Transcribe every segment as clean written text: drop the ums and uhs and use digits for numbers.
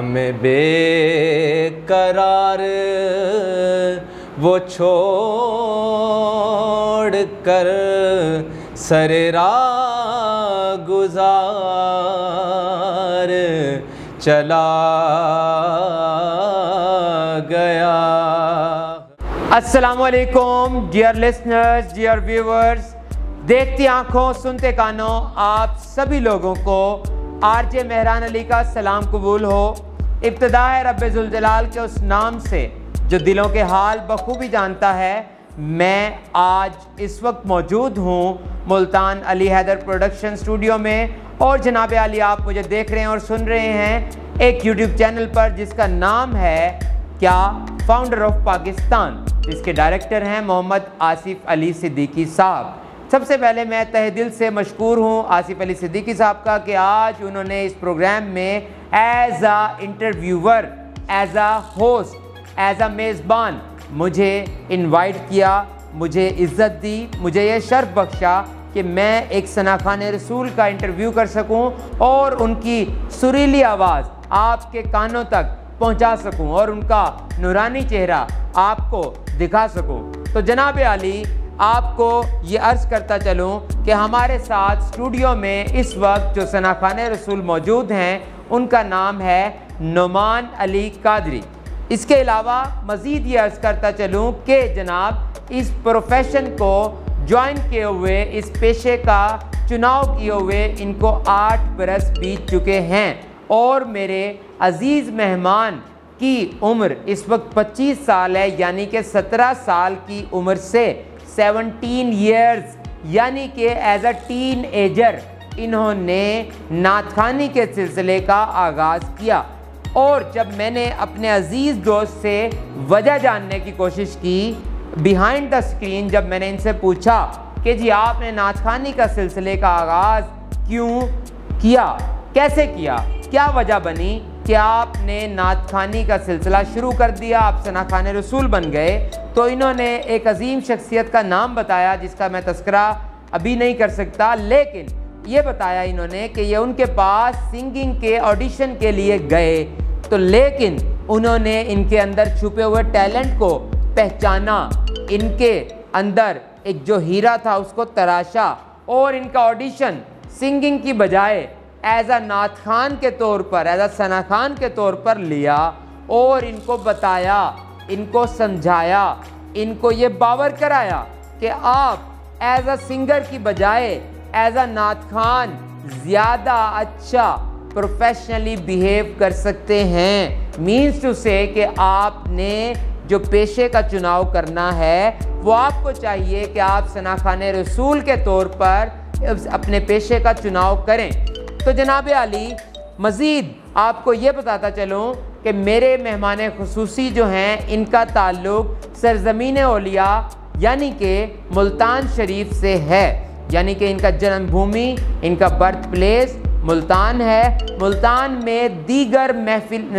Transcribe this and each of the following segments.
में बेकरार वो छोड़ कर सरेरा गुजार चला गया। अस्सलामु अलैकुम डियर लिसनर्स, डियर व्यूवर्स, देखती आंखों सुनते कानों आप सभी लोगों को आरजे मेहरान अली का सलाम कबूल हो। इब्तिदा है रब्बे जुल जलाल के उस नाम से जो दिलों के हाल बखूबी जानता है। मैं आज इस वक्त मौजूद हूँ मुल्तान अली हैदर प्रोडक्शन स्टूडियो में और जनाब अली आप मुझे देख रहे हैं और सुन रहे हैं एक यूट्यूब चैनल पर जिसका नाम है क्या फाउंडर ऑफ पाकिस्तान, जिसके डायरेक्टर हैं मोहम्मद आसिफ अली सिद्दीकी साहब। सबसे पहले मैं तहे दिल से मशकूर हूँ आसिफ अली सिद्दीकी साहब का कि आज उन्होंने इस प्रोग्राम में एज आ इंटरव्यूवर, एज आ होस्ट, एज आ मेज़बान मुझे इनवाइट किया, मुझे इज़्ज़त दी, मुझे ये शर्फ बख्शा कि मैं एक सना खान रसूल का इंटरव्यू कर सकूं और उनकी सुरीली आवाज़ आपके कानों तक पहुंचा सकूं और उनका नूरानी चेहरा आपको दिखा सकूं। तो जनाब आली आपको ये अर्ज़ करता चलूं कि हमारे साथ स्टूडियो में इस वक्त जो सना खान रसूल मौजूद हैं उनका नाम है नुमान अली कादरी। इसके अलावा मज़ीद ये अर्ज़ करता चलूं कि जनाब इस प्रोफेशन को ज्वाइन किए हुए, इस पेशे का चुनाव किए हुए इनको 8 बरस बीत चुके हैं और मेरे अज़ीज़ मेहमान की उम्र इस वक्त 25 साल है, यानी कि 17 साल की उम्र से 17 ईयर्स यानी कि एज अ टीन एजर इन्होंने नात ख़ानी के सिलसिले का आगाज़ किया। और जब मैंने अपने अज़ीज़ दोस्त से वजह जानने की कोशिश की बिहाइंड द स्क्रीन, जब मैंने इनसे पूछा कि जी आपने नात ख़ानी का सिलसिले का आगाज़ क्यों किया, कैसे किया, क्या वजह बनी कि आपने नात ख़ानी का सिलसिला शुरू कर दिया, आप सना खान रसूल बन गए, तो इन्होंने एक अजीम शख्सियत का नाम बताया जिसका मैं तस्करा अभी नहीं कर सकता, लेकिन ये बताया इन्होंने कि ये उनके पास सिंगिंग के ऑडिशन के लिए गए तो लेकिन उन्होंने इनके अंदर छुपे हुए टैलेंट को पहचाना, इनके अंदर एक जो हीरा था उसको तराशा और इनका ऑडिशन सिंगिंग की बजाय एज अ नात खान के तौर पर, एज अ सना खान के तौर पर लिया और इनको बताया, इनको समझाया, इनको ये बावर कराया कि आप एज अ सिंगर की बजाय एज अ नात खान ज़्यादा अच्छा प्रोफेशनली बिहेव कर सकते हैं। मीन्स टू से कि आपने जो पेशे का चुनाव करना है वो आपको चाहिए कि आप सना खान रसूल के तौर पर अपने पेशे का चुनाव करें। तो जनाब अली मज़ीद आपको ये बताता चलूँ कि मेरे मेहमान खुसूसी जो हैं इनका ताल्लुक़ सरज़मीन औलिया यानी कि मुल्तान शरीफ से है, यानी कि इनका जन्मभूमि, इनका बर्थ प्लेस मुल्तान है। मुल्तान में दीगर महफिल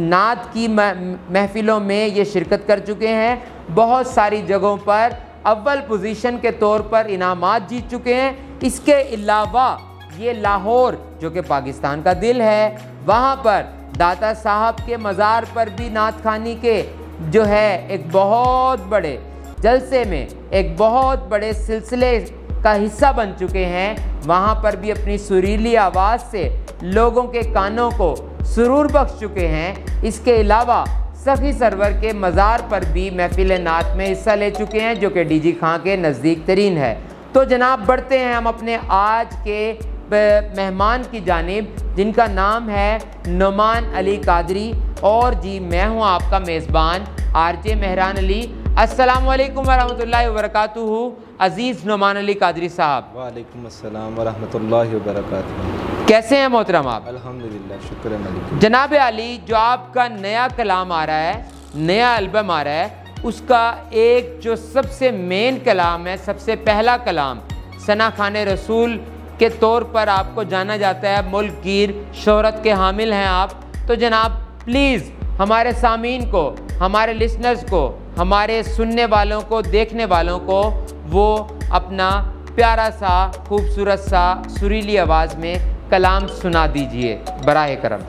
नात की महफिलों में ये शिरकत कर चुके हैं, बहुत सारी जगहों पर अव्वल पोजीशन के तौर पर इनामात जीत चुके हैं। इसके अलावा ये लाहौर जो कि पाकिस्तान का दिल है, वहाँ पर दाता साहब के मज़ार पर भी नात ख़ानी के जो है एक बहुत बड़े जलसे में, एक बहुत बड़े सिलसिले का हिस्सा बन चुके हैं। वहाँ पर भी अपनी सुरीली आवाज़ से लोगों के कानों को सुरूर बख्श चुके हैं। इसके अलावा सखी सरवर के मज़ार पर भी महफिल नात में हिस्सा ले चुके हैं जो कि डीजी खां के नज़दीक तरीन है। तो जनाब बढ़ते हैं हम अपने आज के मेहमान की जानिब जिनका नाम है नुमान अली कादरी और जी मैं हूँ आपका मेज़बान आरजे मेहरान अली। अस्सलामु अलैकुम वरहमतुल्लाहि वबरकातुहू। अज़ीज़ नुमान अली कादरी साहब। वालेकुम अस्सलाम वरहमतुल्लाहि वबरकातुहू। कैसे हैं मोहतरम आप? अल्हम्दुलिल्लाह, शुक्र है मालिक। जनाब अली जो आपका नया कलाम आ रहा है, नया एल्बम आ रहा है, उसका एक जो सबसे मेन कलाम है, सबसे पहला कलाम सना खान रसूल के तौर पर आपको जाना जाता है, मुल्क गिर शोहरत के हामिल हैं आप। तो जनाब प्लीज़ हमारे सामीन को, हमारे लिसनर्स को, हमारे सुनने वालों को, देखने वालों को वो अपना प्यारा सा खूबसूरत सा सुरीली आवाज़ में कलाम सुना दीजिए बराए करम।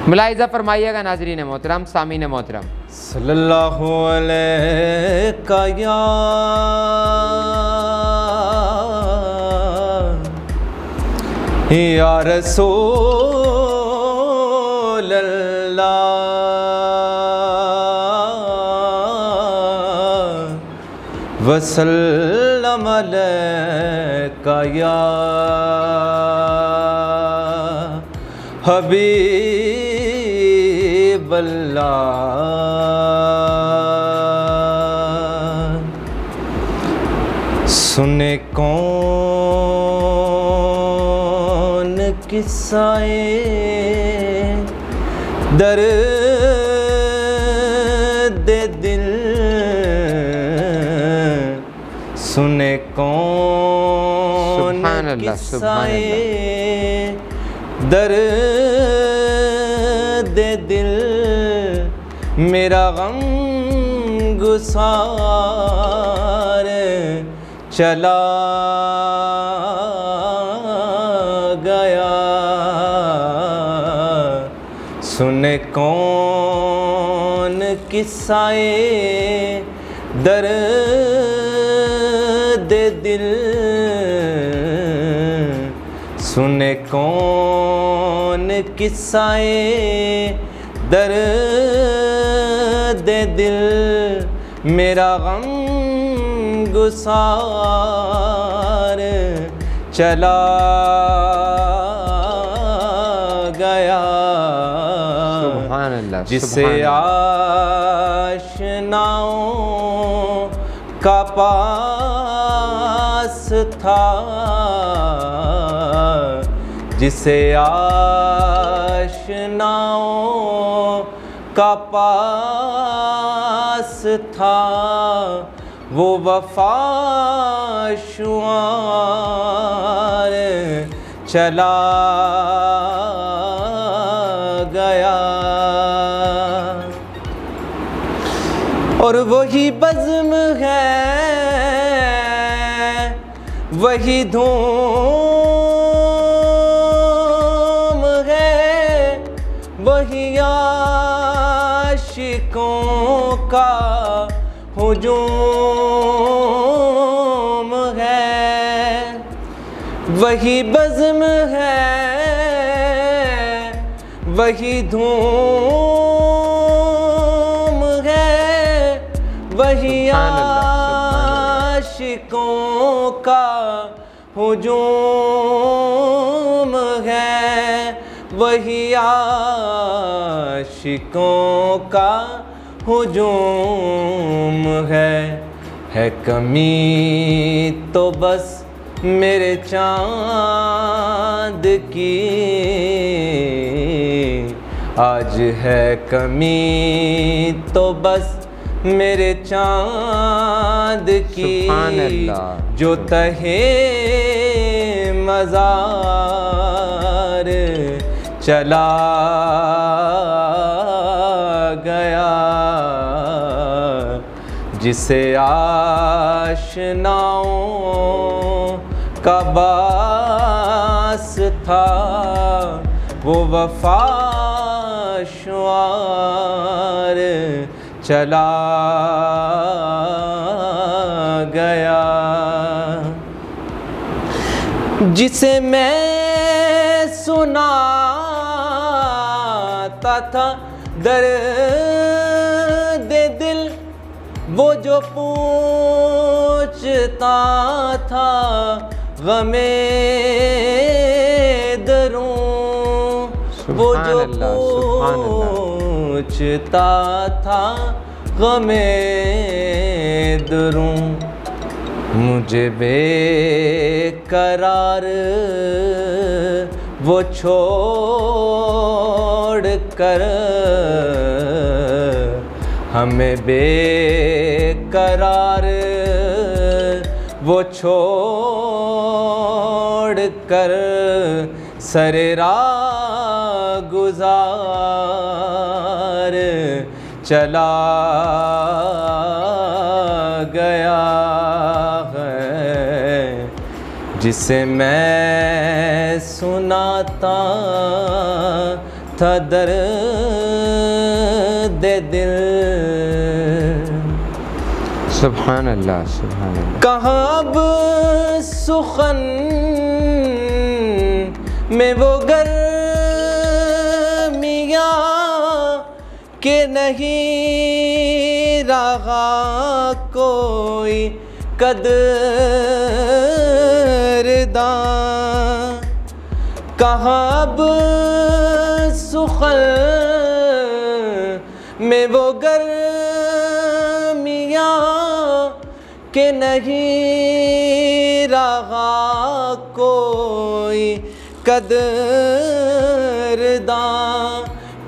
मुलाहिज़ा फरमाइएगा नाज़रीन मोहतरम, सामीन मोहतरम। सल्लल्लाहु अलैका या रसूल अल्लाह वसल्लम अलैका या हबीब अल्लाह। सुने कौन किस्साए दर्द दिल, सुने कौन किस्साए दर्द दिल, मेरा गम गुसार चला गया। सुने कौन किस्साए दर्द दिल, सुने कौन किस्साए दर्द दिल, मेरा गम गुसार चला गया। सुभान अल्लाह। जिसे आशनाओं का पास था, जिसे आशनाओं का पास था, वो वफा शुआर चला गया। और वही बज़्म है, वही धूम है, वही आशिकों का हुजूम है। वही बज़्म है, वही धूम है, वही आशिकों का हुजूम है, वही आशिकों का हुजूम है कमी तो बस मेरे चाँद की, आज है कमी तो बस मेरे चाँद की, जो तहे मज़ार चला गया। जिसे आशनाओं का बास था, वो वफा शुआर चला गया। जिसे मैं सुनाता था दर्द दिल, वो जो पूछता था गमे दरूं, वो जो पूछता था गमे दरूं, मुझे बेकरार वो छोड़ कर, हमें बेकरार वो छोड़ कर, सरे राह गुजार चला गया है। जिसे मैं सुनाता था दर्द दिल। सुभान अल्लाह, सुभान अल्लाह। कहाँ अब सुखन में वो गर्मियाँ के नहीं रहा कोई कदरदां। कहाँ अब सुखन में वो गर्मियाँ के नहीं रहा कोई कदरदां,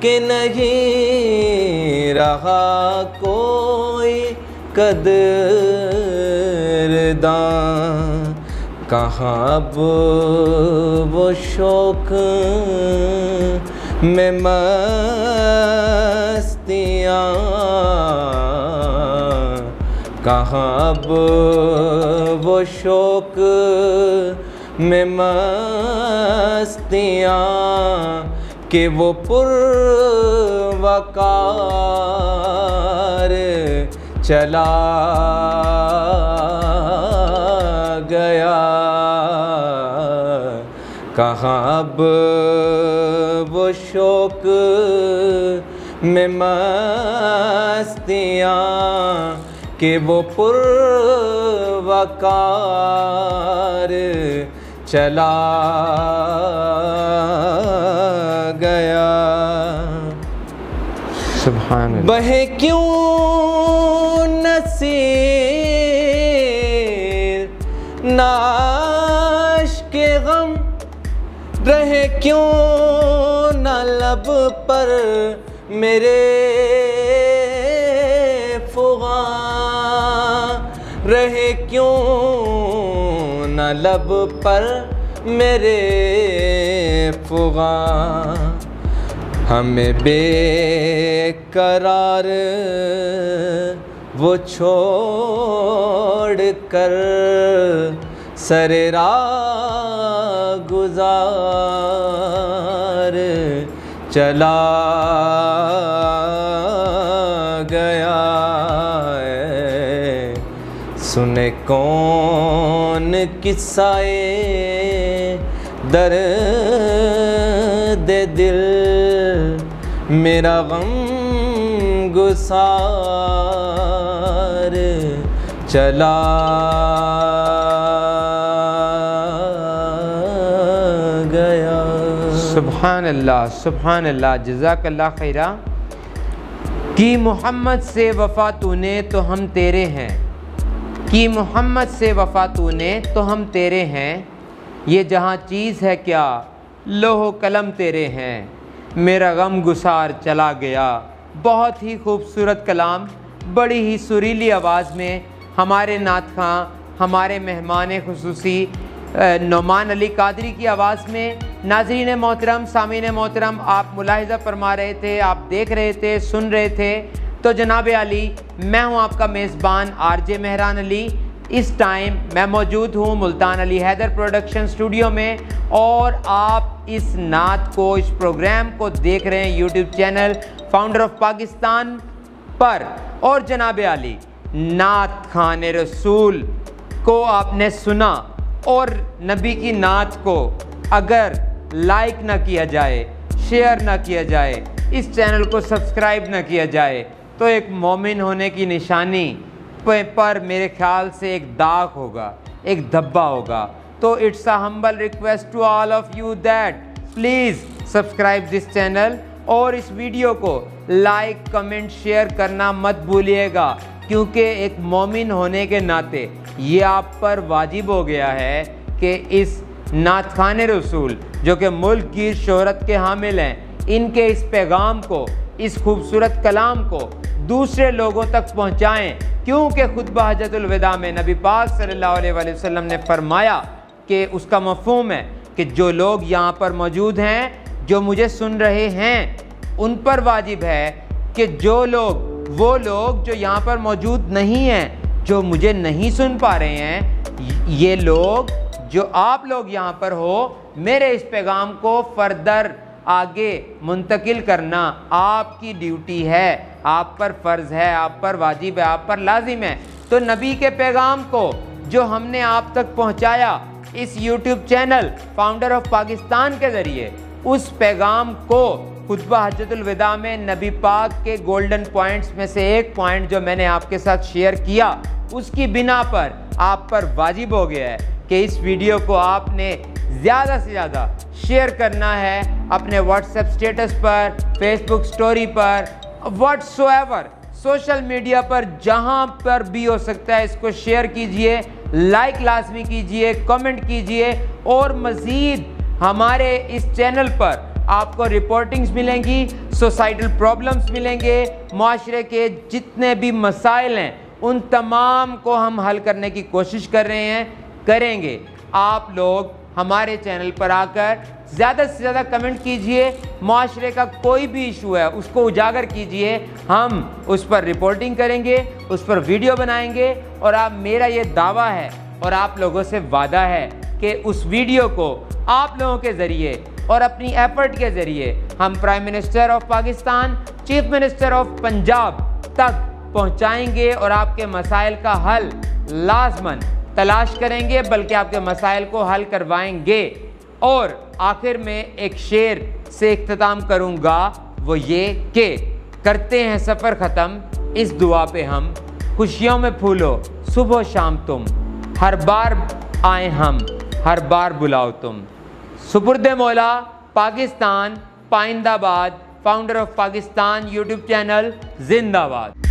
के नहीं रहा कोई कदरदां। कहाँ अब वो शौक में मस्तियाँ, कहाँ अब वो शौक में मस्तियाँ कि वो पुरवकार चला गया। कहाँ अब वो शौक में मस्तियाँ कि वो पुरवकार चला गया। सुभान अल्लाह। बहे क्यों नसीर नाश के गम, रहे क्यों न लब पर मेरे फुगा, रहे क्यों न लब पर मेरे फुगा। हमें बेकरार वो छोड़ कर सरे राह गुजार चला गया। सुने कौन किस्साए दर्द दिल, मेरा गम गुसार चला गया। सुभान अल्लाह, सुभान अल्लाह। जज़ाकल्लाह खैरा। कि मोहम्मद से वफ़ा तूने तो हम तेरे हैं, कि मोहम्मद से वफ़ा तूने तो हम तेरे हैं। ये जहाँ चीज़ है क्या लोहो कलम तेरे हैं, मेरा गम गुसार चला गया। बहुत ही खूबसूरत कलाम, बड़ी ही सुरीली आवाज़ में हमारे नात खां, हमारे मेहमान खुसूसी नौमान अली कादरी की आवाज़ में। नाज़रीन मोहतरम, सामीन मोहतरम, आप मुलाहिज़ा फरमा रहे थे, आप देख रहे थे, सुन रहे थे। तो जनाब अली, मैं हूं आपका मेज़बान आरजे मेहरान अली। इस टाइम मैं मौजूद हूं मुल्तान अली हैदर प्रोडक्शन स्टूडियो में, और आप इस नात को, इस प्रोग्राम को देख रहे हैं YouTube channel founder of Pakistan पर। और जनाब अली, नात खान रसूल को आपने सुना, और नबी की नात को अगर लाइक ना किया जाए, शेयर ना किया जाए, इस चैनल को सब्सक्राइब ना किया जाए, तो एक मोमिन होने की निशानी पर मेरे ख्याल से एक दाग होगा, एक धब्बा होगा। तो it's a humble request to all of you that please subscribe this channel, और इस वीडियो को लाइक, कमेंट, शेयर करना मत भूलिएगा, क्योंकि एक मोमिन होने के नाते ये आप पर वाजिब हो गया है कि इस नात खान रसूल, जो कि मुल्क की शोहरत के हामिल हैं, इनके इस पैगाम को, इस खूबसूरत कलाम को दूसरे लोगों तक पहुँचाएँ। क्योंकि खुतबा हज्जतुल विदा में नबी पाक सल्लल्लाहु अलैहि वसल्लम ने फरमाया कि उसका मफ़हूम है कि जो लोग यहाँ पर मौजूद हैं, जो मुझे सुन रहे हैं, उन पर वाजिब है कि जो लोग, वो लोग जो यहाँ पर मौजूद नहीं हैं, जो मुझे नहीं सुन पा रहे हैं, ये लोग, जो आप लोग यहाँ पर हो, मेरे इस पैगाम को फर्दर आगे मुंतकिल करना आपकी ड्यूटी है, आप पर फ़र्ज़ है, आप पर वाजिब है, आप पर लाजिम है। तो नबी के पैगाम को जो हमने आप तक पहुंचाया इस YouTube channel founder of Pakistan के ज़रिए, उस पैगाम को खुतबा हज्जतुल विदा में नबी पाक के गोल्डन पॉइंट्स में से एक पॉइंट जो मैंने आपके साथ शेयर किया, उसकी बिना पर आप पर वाजिब हो गया है कि इस वीडियो को आपने ज़्यादा से ज़्यादा शेयर करना है अपने व्हाट्सएप स्टेटस पर, फेसबुक स्टोरी पर, व्हाट्सएवर सोशल मीडिया पर, जहां पर भी हो सकता है इसको शेयर कीजिए, लाइक लाजमी कीजिए, कमेंट कीजिए। और मज़ीद हमारे इस चैनल पर आपको रिपोर्टिंग्स मिलेंगी, सोसाइटल प्रॉब्लम्स मिलेंगे, माशरे के जितने भी मसाइल हैं उन तमाम को हम हल करने की कोशिश कर रहे हैं, करेंगे। आप लोग हमारे चैनल पर आकर ज़्यादा से ज़्यादा कमेंट कीजिए, माशरे का कोई भी इशू है उसको उजागर कीजिए, हम उस पर रिपोर्टिंग करेंगे, उस पर वीडियो बनाएंगे। और आप, मेरा ये दावा है और आप लोगों से वादा है कि उस वीडियो को आप लोगों के ज़रिए और अपनी एफर्ट के ज़रिए हम prime minister of Pakistan, chief minister of Punjab तक पहुंचाएंगे और आपके मसाइल का हल लाजमन तलाश करेंगे, बल्कि आपके मसाइल को हल करवाएंगे। और आखिर में एक शेर से इख्तिताम करूंगा, वो ये कि करते हैं सफ़र ख़त्म इस दुआ पे हम, खुशियों में फूलो सुबह शाम तुम, हर बार आए हम हर बार बुलाओ तुम। सुपुर्दे मौला पाकिस्तान, पाइंदाबाद, founder of Pakistan YouTube channel जिंदाबाद।